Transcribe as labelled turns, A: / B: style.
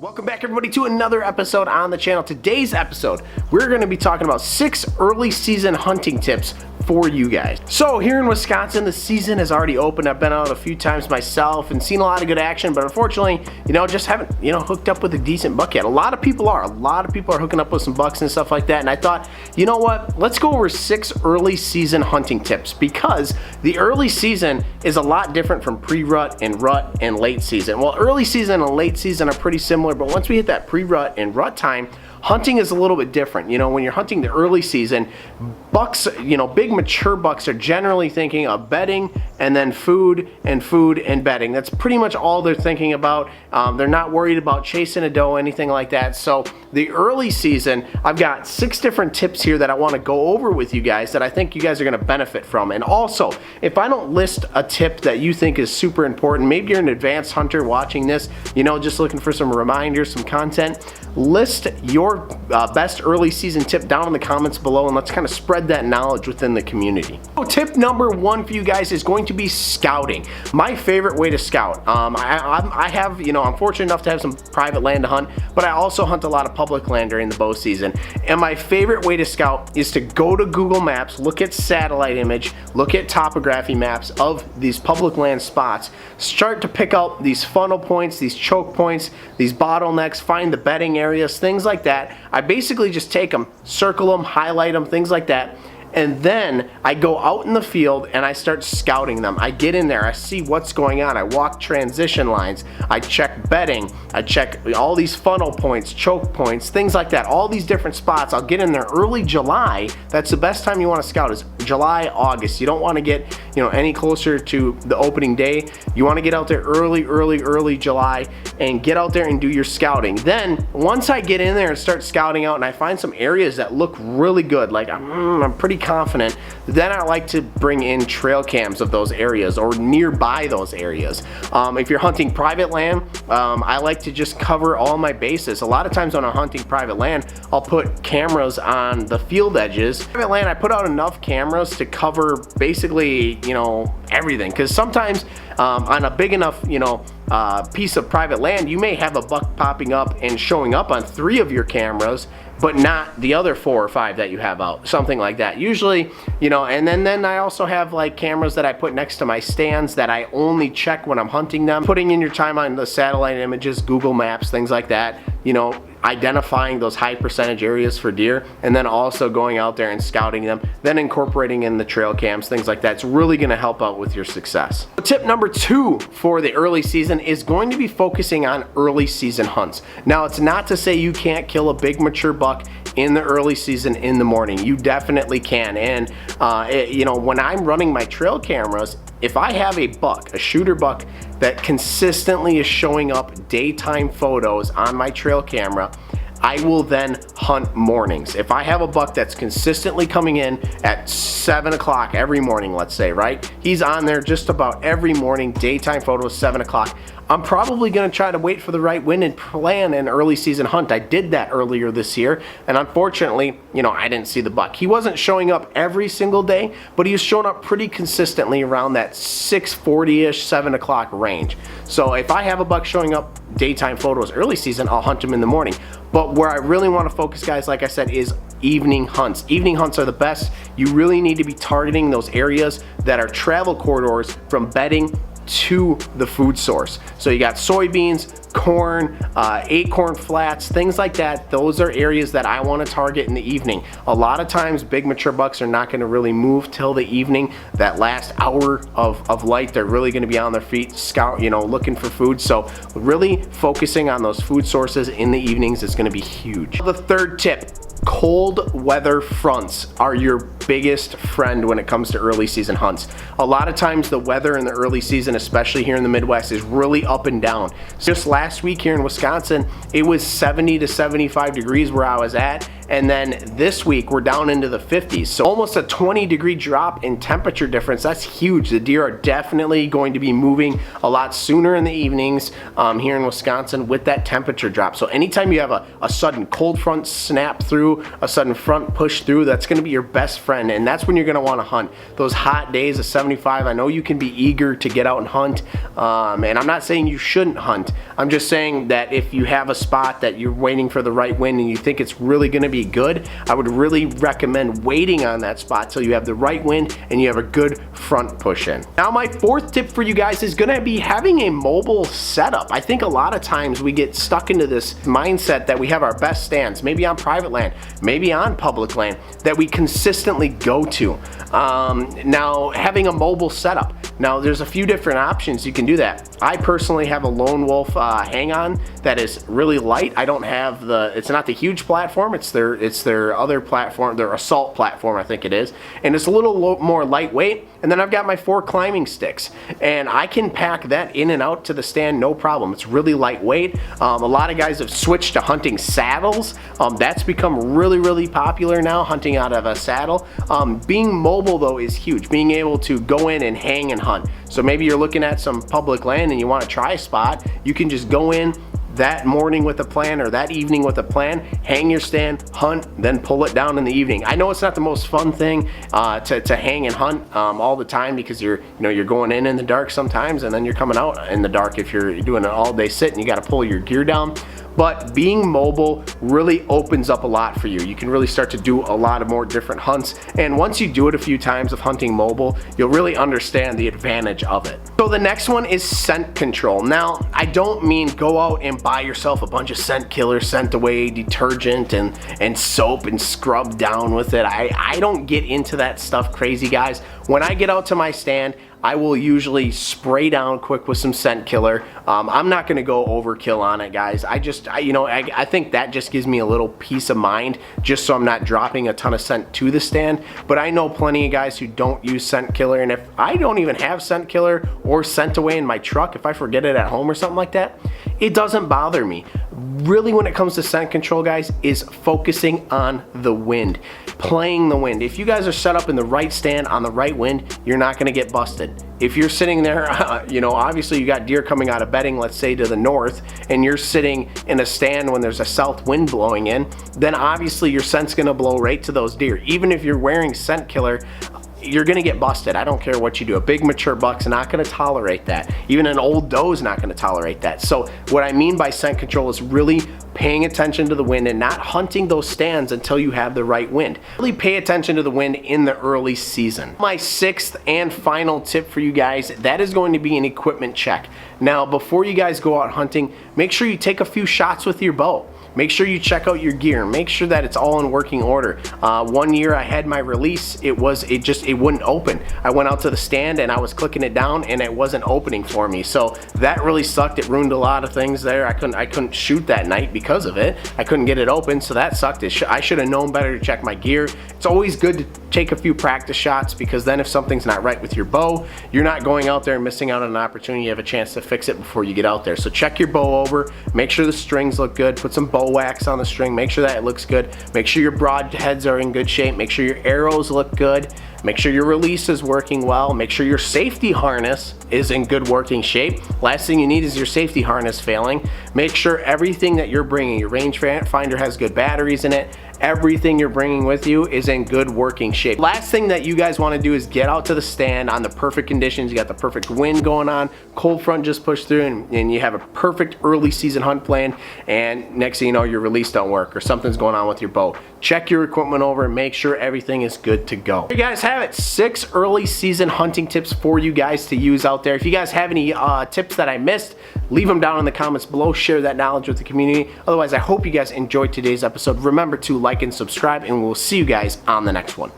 A: Welcome back, everybody, to another episode on the channel. Today's episode, we're going to be talking about 6 early season hunting tips for you guys. So here in Wisconsin, the season has already opened. I've been out a few times myself and seen a lot of good action, but unfortunately, just haven't, hooked up with a decent buck yet. A lot of people are hooking up with some bucks and stuff like that. And I thought, you know what? Let's go over 6 early season hunting tips, because the early season is a lot different from pre-rut and late season. Well, early season and late season are pretty similar, but once we hit that pre-rut and rut time, hunting is a little bit different. When you're hunting the early season, bucks, big mature bucks are generally thinking of bedding and then food and bedding. That's pretty much all they're thinking about. They're not worried about chasing a doe, anything like that. So the early season, I've got 6 different tips here that I want to go over with you guys that I think you guys are going to benefit from. And also, if I don't list a tip that you think is super important, maybe you're an advanced hunter watching this, just looking for some reminders, some content, list your best early season tip down in the comments below, and let's kind of spread that knowledge within the community. So tip number 1 for you guys is going to be scouting. My favorite way to scout. I have, I'm fortunate enough to have some private land to hunt, but I also hunt a lot of public land during the bow season. And my favorite way to scout is to go to Google Maps, look at satellite image, look at topography maps of these public land spots, start to pick out these funnel points, these choke points, these bottlenecks, find the bedding areas, things like that. I basically just take them, circle them, highlight them, things like that. And then I go out in the field and I start scouting them. I get in there, I see what's going on. I walk transition lines, I check bedding, I check all these funnel points, choke points, things like that. All these different spots. I'll get in there early July. That's the best time you want to scout, is July, August. You don't want to get, any closer to the opening day. You want to get out there early July and get out there and do your scouting. Then once I get in there and start scouting out and I find some areas that look really good, like I'm pretty confident, then I like to bring in trail cams of those areas or nearby those areas. If you're hunting private land, I like to just cover all my bases. A lot of times when I'm hunting private land, I'll put cameras on the field edges. Private land, I put out enough cameras to cover basically, everything, because sometimes on a big enough, piece of private land, you may have a buck popping up and showing up on 3 of your cameras, but not the other 4 or 5 that you have out, something like that. Usually, and then I also have like cameras that I put next to my stands that I only check when I'm hunting them. Putting in your time on the satellite images, Google Maps, things like that, identifying those high percentage areas for deer, and then also going out there and scouting them, then incorporating in the trail cams, things like that. It's really going to help out with your success. Tip number 2 for the early season is going to be focusing on early season hunts. Now, it's not to say you can't kill a big mature buck in the early season in the morning. You definitely can. And when I'm running my trail cameras, if I have a buck, a shooter buck, that consistently is showing up daytime photos on my trail camera, I will then hunt mornings. If I have a buck that's consistently coming in at 7 o'clock every morning, let's say, right? He's on there just about every morning, daytime photos, 7 o'clock. I'm probably going to try to wait for the right wind and plan an early season hunt. I did that earlier this year, and unfortunately, I didn't see the buck. He wasn't showing up every single day, but he was showing up pretty consistently around that 6:40-ish, 7 o'clock range. So if I have a buck showing up daytime photos early season, I'll hunt him in the morning. But where I really want to focus, guys, like I said, is evening hunts. Evening hunts are the best. You really need to be targeting those areas that are travel corridors from bedding to the food source. So you got soybeans, corn, acorn flats, things like that. Those are areas that I want to target in the evening. A lot of times big mature bucks are not going to really move till the evening. That last hour of light, they're really going to be on their feet, scout, looking for food. So really focusing on those food sources in the evenings is going to be huge. The third tip: cold weather fronts are your biggest friend when it comes to early season hunts. A lot of times the weather in the early season, especially here in the Midwest, is really up and down. Just last week here in Wisconsin, it was 70 to 75 degrees where I was at, and then this week we're down into the 50s. So almost a 20-degree drop in temperature difference. That's huge. The deer are definitely going to be moving a lot sooner in the evenings here in Wisconsin with that temperature drop. So anytime you have a sudden cold front snap through through, a sudden front push through, that's going to be your best friend, and that's when you're going to want to hunt. Those hot days of 75, I know you can be eager to get out and hunt, and I'm not saying you shouldn't hunt. I'm just saying that if you have a spot that you're waiting for the right wind and you think it's really going to be good, I would really recommend waiting on that spot till you have the right wind and you have a good front push in. Now my fourth tip for you guys is going to be having a mobile setup. I think a lot of times we get stuck into this mindset that we have our best stands, maybe on private land, maybe on public land, that we consistently go to. Now having a mobile setup, now there's a few different options you can do that. I personally have a Lone Wolf hang-on that is really light. I don't have it's not the huge platform, it's their other platform, their assault platform I think it is, and it's a little more lightweight. And then I've got my 4 climbing sticks, and I can pack that in and out to the stand no problem. It's really lightweight. A lot of guys have switched to hunting saddles. That's become really popular now, hunting out of a saddle. Being mobile though is huge. Being able to go in and hang and hunt. So maybe you're looking at some public land and you want to try a spot, you can just go in that morning with a plan or that evening with a plan, hang your stand, hunt, then pull it down in the evening. I know it's not the most fun thing to hang and hunt all the time, because you're going in the dark sometimes, and then you're coming out in the dark if you're doing an all-day sit and you got to pull your gear down. But being mobile really opens up a lot for you. You can really start to do a lot of more different hunts, and once you do it a few times of hunting mobile, you'll really understand the advantage of it. So the next one is scent control. Now, I don't mean go out and buy yourself a bunch of scent killer, scent away detergent and soap and scrub down with it. I don't get into that stuff crazy, guys. When I get out to my stand, I will usually spray down quick with some scent killer. I'm not gonna go overkill on it, guys. I think that just gives me a little peace of mind, just so I'm not dropping a ton of scent to the stand. But I know plenty of guys who don't use scent killer, and if I don't even have scent killer or scent away in my truck, if I forget it at home or something like that, it doesn't bother me. Really, when it comes to scent control, guys, is focusing on the wind, playing the wind. If you guys are set up in the right stand on the right wind, you're not gonna get busted. If you're sitting there, obviously you got deer coming out of bedding, let's say to the north, and you're sitting in a stand when there's a south wind blowing in, then obviously your scent's gonna blow right to those deer. Even if you're wearing scent killer, you're gonna get busted. I don't care what you do. A big mature buck's not gonna tolerate that. Even an old doe's not gonna tolerate that. So what I mean by scent control is really paying attention to the wind and not hunting those stands until you have the right wind. Really pay attention to the wind in the early season. My sixth and final tip for you guys, that is going to be an equipment check. Now, before you guys go out hunting, make sure you take a few shots with your bow. Make sure you check out your gear. Make sure that it's all in working order. One year I had my release, it wouldn't open. I went out to the stand and I was clicking it down and it wasn't opening for me. So that really sucked. It ruined a lot of things there. I couldn't shoot that night because of it. I couldn't get it open, so that sucked. I should have known better to check my gear. It's always good to take a few practice shots, because then if something's not right with your bow, you're not going out there and missing out on an opportunity. You have a chance to fix it before you get out there. So check your bow over, make sure the strings look good, put some bow wax on the string, make sure that it looks good, make sure your broad heads are in good shape, make sure your arrows look good, make sure your release is working well, make sure your safety harness is in good working shape. Last thing you need is your safety harness failing. Make sure everything that you're bringing, your rangefinder has good batteries in it, everything you're bringing with you is in good working shape. Last thing that you guys want to do is get out to the stand on the perfect conditions. You got the perfect wind going on, cold front just pushed through, and you have a perfect early season hunt plan, and next thing you know, your release don't work or something's going on with your bow. Check your equipment over and make sure everything is good to go. You guys have it, 6 early season hunting tips for you guys to use out there. If you guys have any tips that I missed, leave them down in the comments below. Share that knowledge with the community. Otherwise, I hope you guys enjoyed today's episode. Remember to like and subscribe, and we'll see you guys on the next one.